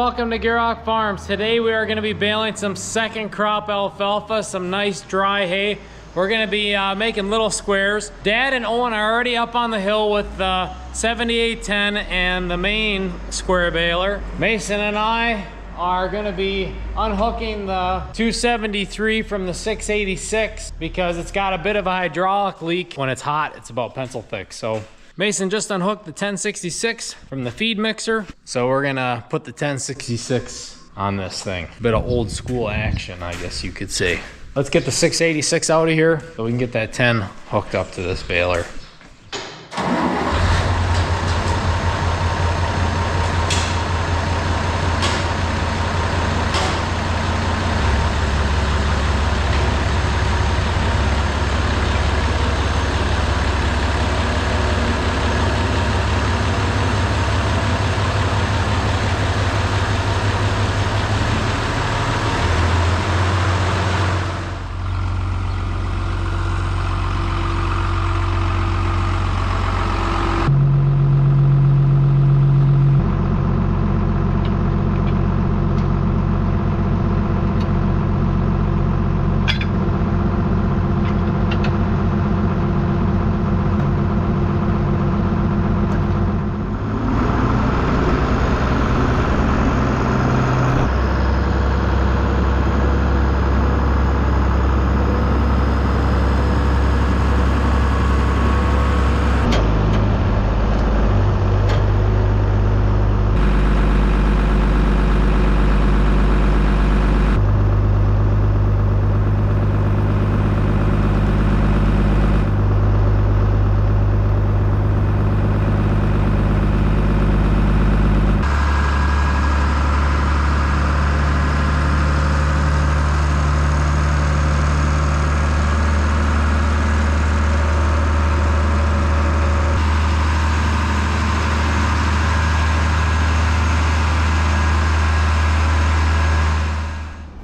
welcome to Gierok Farms. Today we are going to be baling some second crop alfalfa, some nice dry hay. We're going to be making little squares. Dad and Owen are already up on the hill with the 7810 and the main square baler. Mason and I are going to be unhooking the 273 from the 686 because it's got a bit of a hydraulic leak. When it's hot, it's about pencil thick. So Mason just unhooked the 1066 from the feed mixer. So we're gonna put the 1066 on this thing. Bit of old school action, I guess you could say. Let's get the 686 out of here so we can get that 10 hooked up to this baler.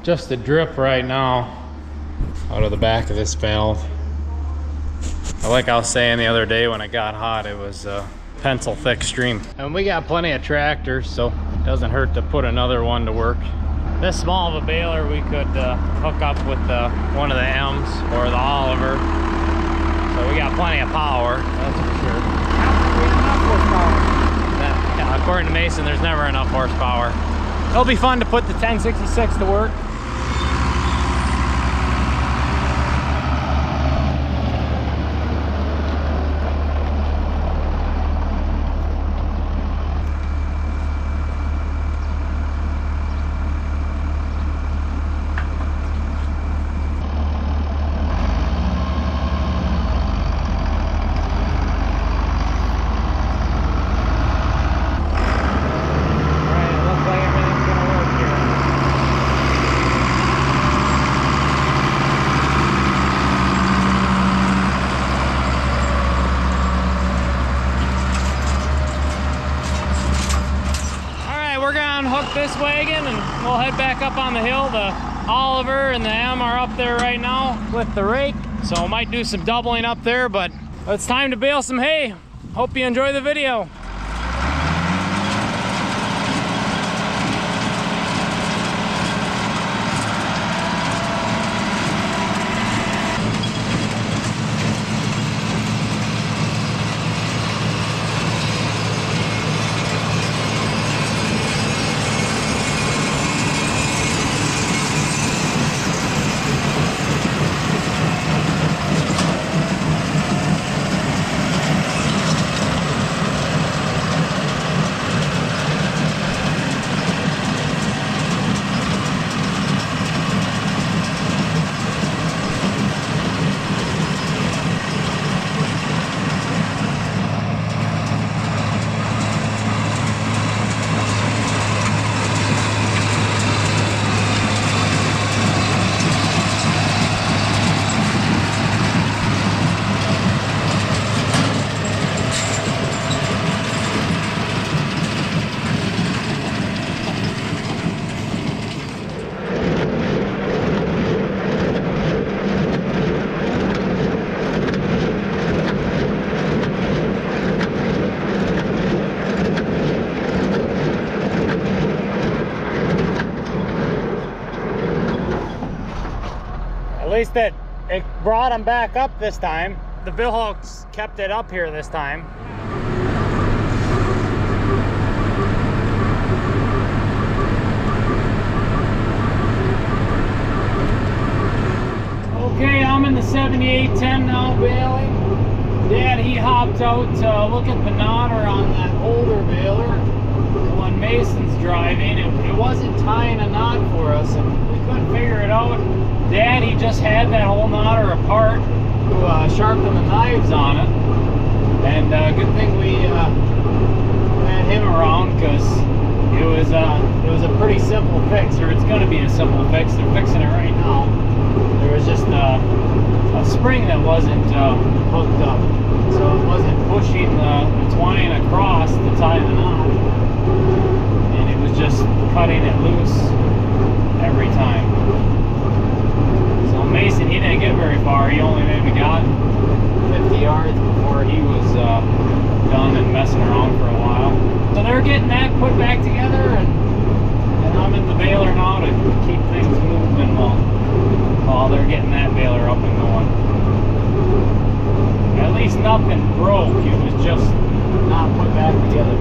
Just a drip right now out of the back of this valve. Like I was saying the other day when it got hot, it was a pencil thick stream. And we got plenty of tractors, so it doesn't hurt to put another one to work. This small of a baler we could hook up with one of the M's or the Oliver. So we got plenty of power, that's for sure. Yeah, according to Mason, there's never enough horsepower. It'll be fun to put the 1066 to work. Unhook this wagon and we'll head back up on the hill. The Oliver and the M are up there right now with the rake, so I might do some doubling up there, but it's time to bale some hay. Hope you enjoy the video. place that it brought them back up this time. The bill hooks kept it up here this time. Okay, I'm in the 7810 now baling. Dad, he hopped out to look at the knotter on that older baler. When Mason's driving, it wasn't tying a knot for us, and we couldn't figure it out. Dad, he just had that whole knotter apart to sharpen the knives on it. And good thing we had him around, because it was a pretty simple fix, or it's going to be a simple fix. They're fixing it right now. There was just a spring that wasn't hooked up, so it wasn't pushing the twine across to tie the knot, and it was just cutting it loose every time. So Mason, he didn't get very far. He only maybe got 50 yards before he was done and messing around for a while. So they're getting that put back together, and I'm in the baler now to keep things moving while they're getting that baler up and going. At least nothing broke, it was just not put back together.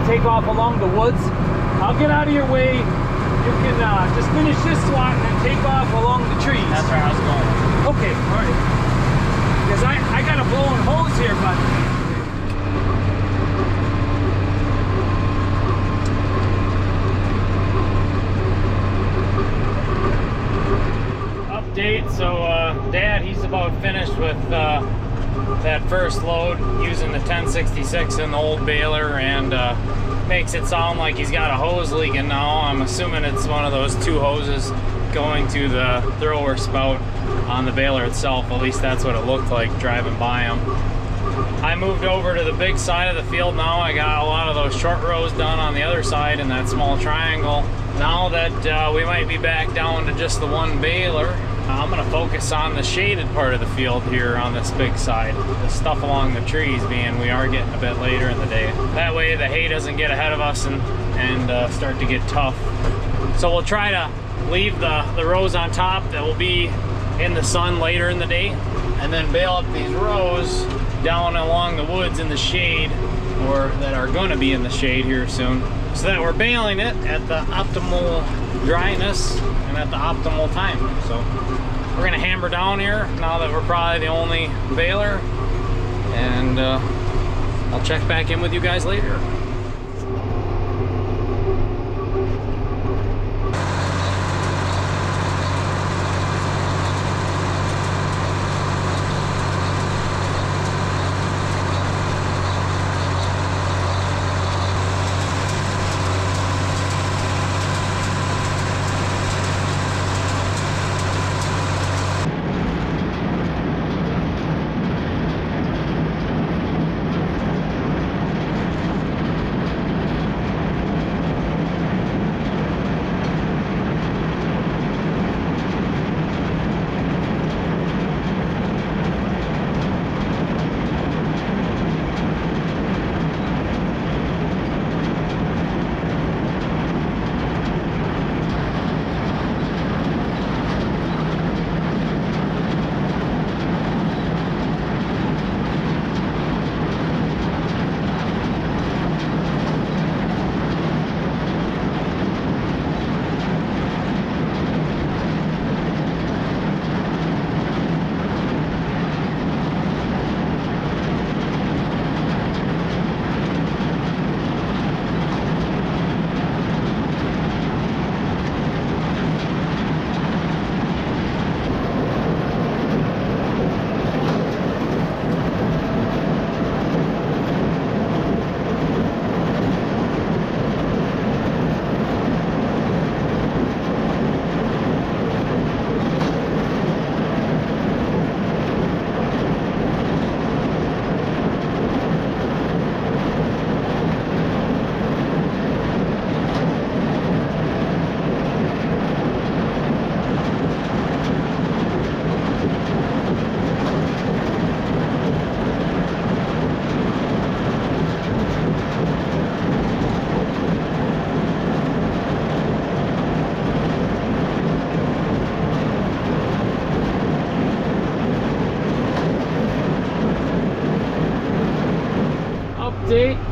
Take off along the woods. I'll get out of your way. You can just finish this swat and then take off along the trees. That's where I was going. Okay, all right. Because I got a blowing hose here, but update. So Dad, he's about finished with that first load using the 1066 in the old baler, and makes it sound like he's got a hose leaking now. I'm assuming it's one of those two hoses going to the thrower spout on the baler itself. At least that's what it looked like driving by him. I moved over to the big side of the field now. I got a lot of those short rows done on the other side in that small triangle. Now that we might be back down to just the one baler, I'm gonna focus on the shaded part of the field here on this big side. The stuff along the trees, being we are getting a bit later in the day. That way the hay doesn't get ahead of us and start to get tough. So we'll try to leave the rows on top that will be in the sun later in the day, and then bale up these rows down along the woods in the shade, or that are going to be in the shade here soon, so that we're baling it at the optimal dryness and at the optimal time. So we're going to hammer down here now that we're probably the only baler, and I'll check back in with you guys later.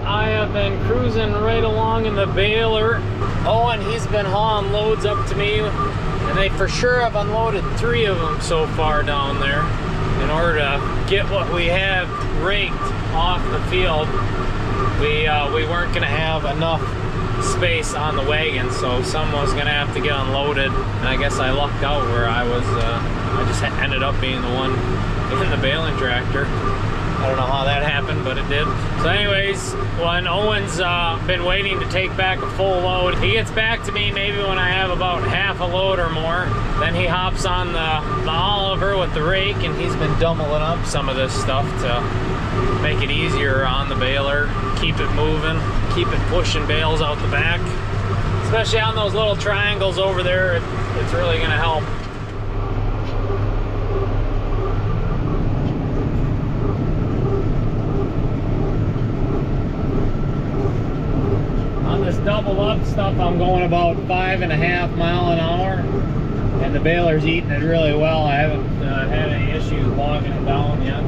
I have been cruising right along in the baler. Oh, and he's been hauling loads up to me, and they for sure have unloaded 3 of them so far down there in order to get what we have raked off the field. We weren't going to have enough space on the wagon, so some was going to have to get unloaded, and I guess I lucked out where I was I just ended up being the one in the baling tractor. I don't know how that happened, but it did. So anyways, when Owen's been waiting to take back a full load, he gets back to me maybe when I have about half a load or more. Then he hops on the Oliver with the rake, and he's been doubling up some of this stuff to make it easier on the baler, keep it moving, keep it pushing bales out the back. Especially on those little triangles over there, it's really gonna help. This double up stuff, I'm going about 5.5 miles an hour, and the baler's eating it really well. I haven't had any issues bogging it down yet.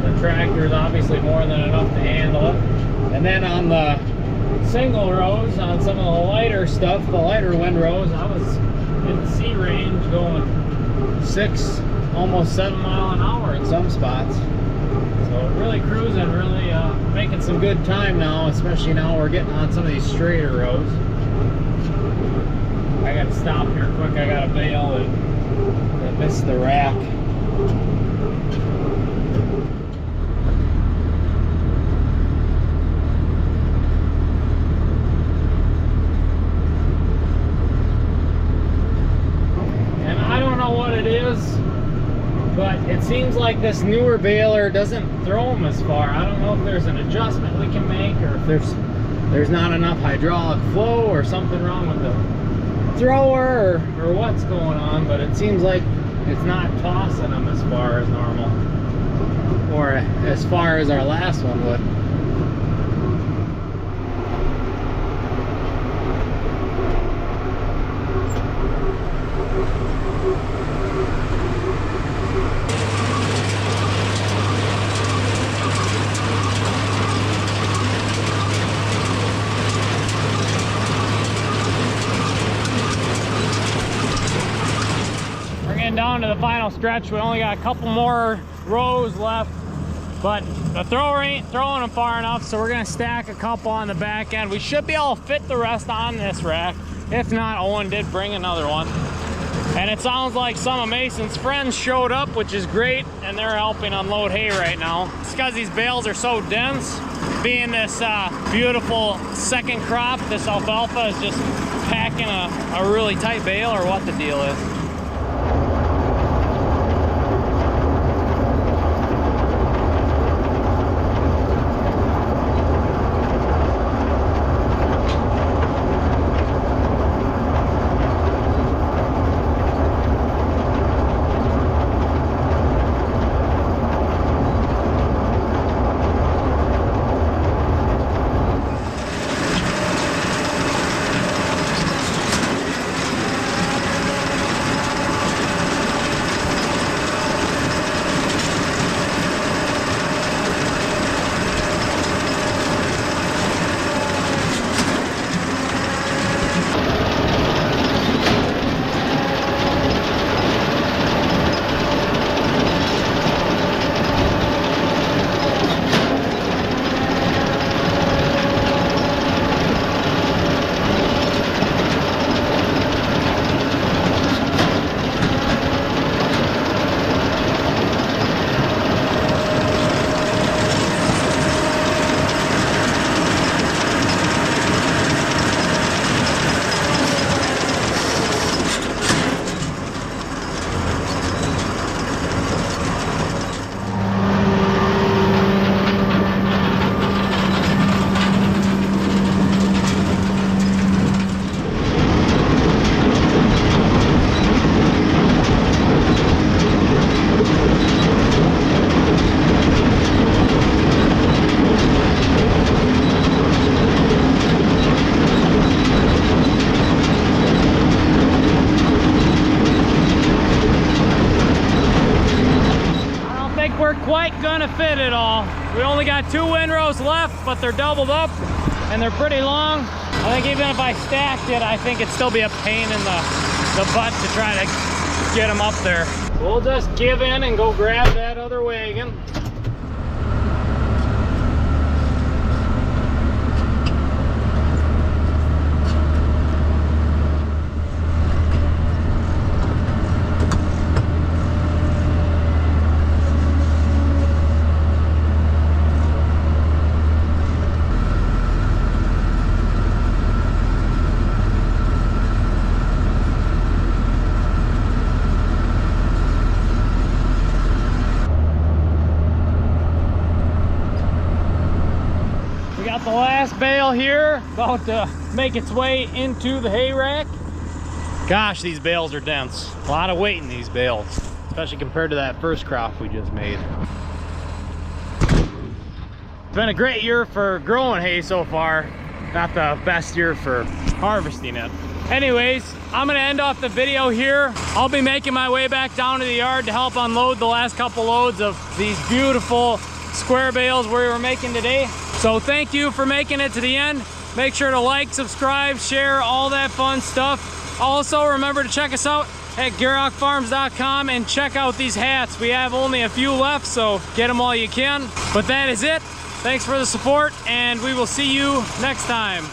The tractor's obviously more than enough to handle it. And then on the single rows, on some of the lighter stuff, the lighter windrows, I was in the C range going 6, almost 7 miles an hour in some spots. So really cruising, really making some good time now, especially now we're getting on some of these straighter roads. I gotta stop here quick, I gotta bail and miss the rack. And I don't know what it is, but it seems like this newer baler doesn't throw them as far. I don't know if there's an adjustment we can make, or if there's not enough hydraulic flow or something wrong with thrower or what's going on, but it seems like it's not tossing them as far as normal, or as far as our last one would. Down to the final stretch. We only got a couple more rows left, but the thrower ain't throwing them far enough, so we're gonna stack a couple on the back end. We should be able to fit the rest on this rack. If not, Owen did bring another one, and it sounds like some of Mason's friends showed up, which is great, and they're helping unload hay right now. It's because these bales are so dense. Being this beautiful second crop, this alfalfa is just packing a really tight bale, or what the deal is. Quite gonna fit it all. We only got 2 windrows left, but they're doubled up and they're pretty long. I think even if I stacked it, I think it'd still be a pain in the butt to try to get them up there. We'll just give in and go grab that other wagon. The last bale here, about to make its way into the hay rack. Gosh, these bales are dense. A lot of weight in these bales, especially compared to that first crop we just made. It's been a great year for growing hay so far. Not the best year for harvesting it. Anyways, I'm gonna end off the video here. I'll be making my way back down to the yard to help unload the last couple loads of these beautiful square bales we were making today. So thank you for making it to the end. Make sure to like, subscribe, share, all that fun stuff. Also, remember to check us out at GierokFarms.com and check out these hats. We have only a few left, so get them all you can. But that is it. Thanks for the support, and we will see you next time.